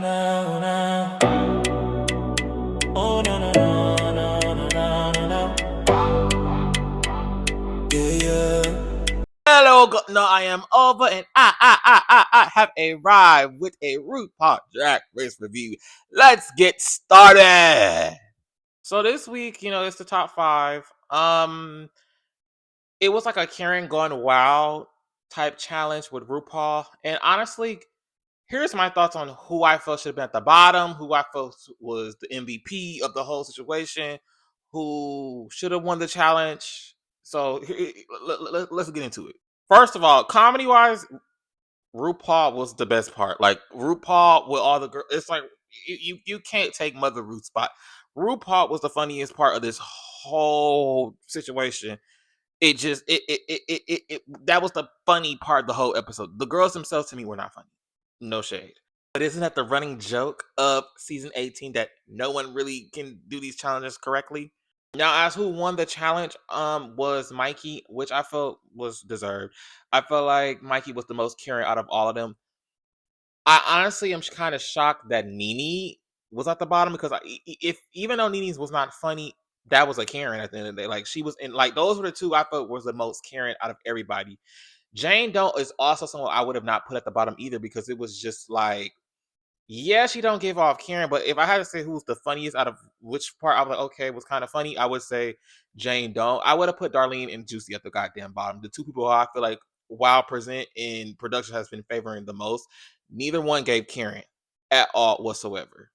no, no. Oh, no, no, no, no, no, no, no, no. Yeah, yeah. Hello, no, I am over, and I have arrived with a RuPaul's Drag Race review. Let's get started. So this week, it's the top 5. It was like a Karen Gone Wild type challenge with RuPaul, and honestly, here's my thoughts on who I felt should have been at the bottom, who I felt was the MVP of the whole situation, who should have won the challenge. So let's get into it. First of all, comedy wise, RuPaul was the best part. Like RuPaul with all the girls, it's like you can't take Mother Ruth's spot. RuPaul was the funniest part of this whole situation. It just it that was the funny part of the whole episode. The girls themselves to me were not funny. No shade. But isn't that the running joke of season 18 that no one really can do these challenges correctly? Now, as who won the challenge, was Mikey, which I felt was deserved. I felt like Mikey was the most caring out of all of them. I honestly am kind of shocked that Nene was at the bottom because if even though Nene's was not funny, that was a Karen at the end of the day. Like she was in, like those were the two I felt was the most Karen out of everybody. Jane Don't is also someone I would have not put at the bottom either because it was just like, yeah, she don't give off Karen, but if I had to say who's the funniest out of which part I was like, okay, was kind of funny, I would say Jane Don't. I would have put Darlene and Juicy at the goddamn bottom. The two people who I feel like Wild Present in production has been favoring the most. Neither one gave Karen at all whatsoever.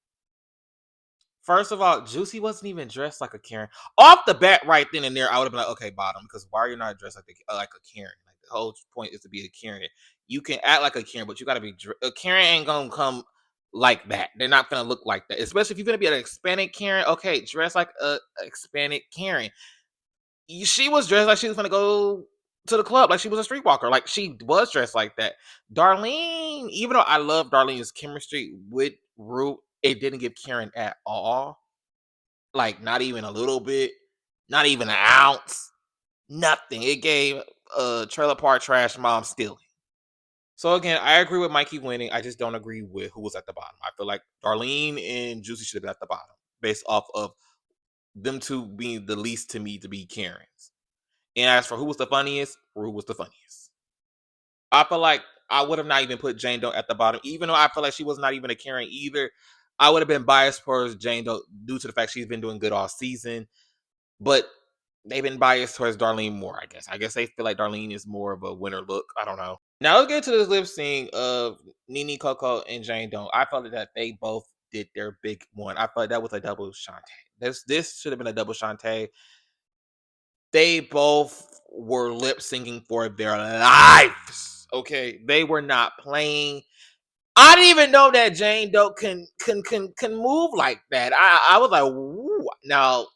First of all, Juicy wasn't even dressed like a Karen. Off the bat, right then and there, I would have been like, okay, bottom, because why are you not dressed like a Karen? Like the whole point is to be a Karen. You can act like a Karen, but you got to be a Karen ain't gonna come like that. They're not gonna look like that, especially if you're gonna be an Hispanic Karen. Okay, dress like a Hispanic Karen. She was dressed like she was gonna go to the club, like she was a streetwalker. Like she was dressed like that. Darlene, even though I love Darlene's chemistry with Rue, it didn't give Karen at all. Like not even a little bit, not even an ounce, nothing. It gave Trailer Park Trash Mom stealing. So again, I agree with Mikey winning. I just don't agree with who was at the bottom. I feel like Darlene and Juicy should have been at the bottom based off of them two being the least to me to be Karens. And as for who was the funniest, Rue was the funniest. I feel like I would have not even put Jane Doe at the bottom, even though I feel like she was not even a Karen either. I would have been biased towards Jane Doe due to the fact she's been doing good all season. But they've been biased towards Darlene more, I guess. I guess they feel like Darlene is more of a winner look. I don't know. Now let's get to this lip sync of Nene Coco and Jane Doe. I felt that they both did their big one. I felt like that was a double Shantae. This should have been a double Shantae. They both were lip syncing for their lives. Okay, they were not playing. I didn't even know that Jane Doe can move like that. I was like, woo. Now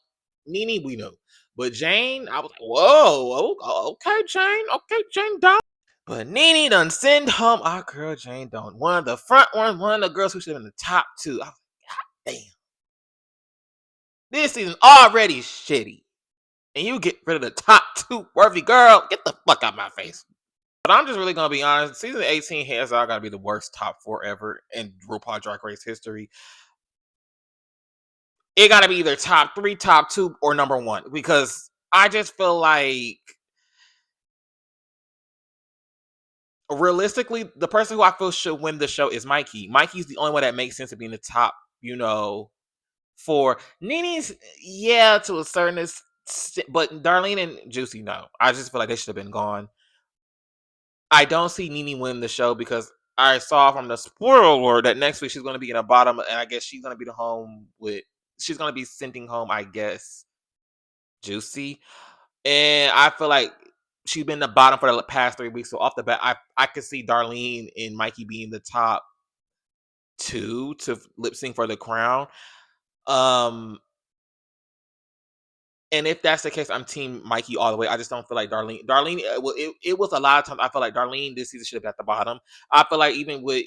Nene we know, but Jane, I was like, whoa, okay, Jane, okay, Jane Doe. But Nene done send home our girl Jane Doe, one of the front ones, one of the girls who should have been in the top 2. I was like, God damn, this season already shitty, and you get rid of the top 2 worthy girl. Get the fuck out my face. But I'm just really gonna be honest. Season 18 has all gotta be the worst top 4 ever in RuPaul Drag Race history. It gotta be either top 3, top 2, or number 1 because I just feel like realistically, the person who I feel should win the show is Mikey. Mikey's the only one that makes sense to be in the top, 4. Nene's, yeah, to a certain extent, but Darlene and Juicy, no. I just feel like they should have been gone. I don't see Nene winning the show because I saw from the spoiler alert that next week she's going to be in the bottom, and I guess she's going to be she's going to be sending home, I guess, Juicy. And I feel like she's been in the bottom for the past 3 weeks. So off the bat, I could see Darlene and Mikey being the top 2 to lip sync for the crown. And if that's the case, I'm team Mikey all the way. I just don't feel like Darlene. It was a lot of times I feel like Darlene this season should have been at the bottom. I feel like even with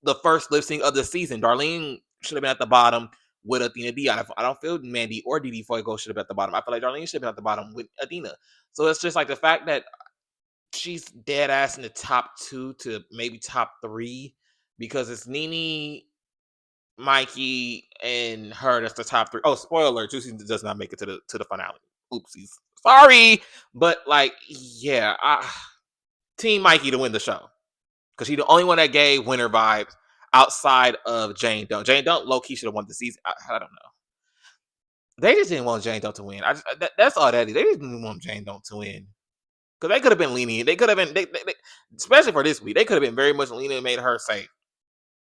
the first lip sync of the season, Darlene should have been at the bottom with Athena D. I don't feel Mandy or Didi Fuego should have been at the bottom. I feel like Darlene should have been at the bottom with Athena. So it's just like the fact that she's dead ass in the top 2 to maybe top 3 because it's Nene Mikey and her. That's the top three. Oh, spoiler alert: Juicy does not make it to the finale. Oopsies. Sorry, but like, yeah, Team Mikey to win the show because she's the only one that gave winner vibes outside of Jane Doe. Jane Doe low key should have won the season. I don't know. They just didn't want Jane Doe to win. That's all that is. They just didn't want Jane Doe to win because they could have been lenient. They could have been, especially for this week, they could have been very much lenient and made her safe.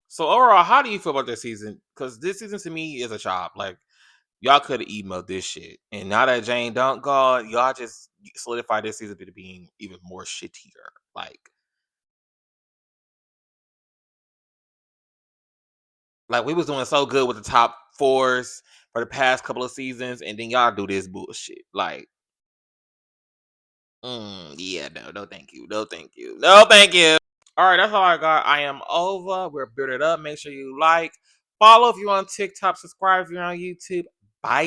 So overall, how do you feel about this season? Because this season to me is a chop. Like y'all could have emailed this shit, and now that Jane Dunk gone, y'all just solidified this season to being even more shittier. Like we was doing so good with the top fours for the past couple of seasons, and then y'all do this bullshit. Like, yeah, no, thank you, no, thank you, no, thank you. All right, that's all I got. I am over. We're building up. Make sure you like, follow if you're on TikTok, subscribe if you're on YouTube. Bye.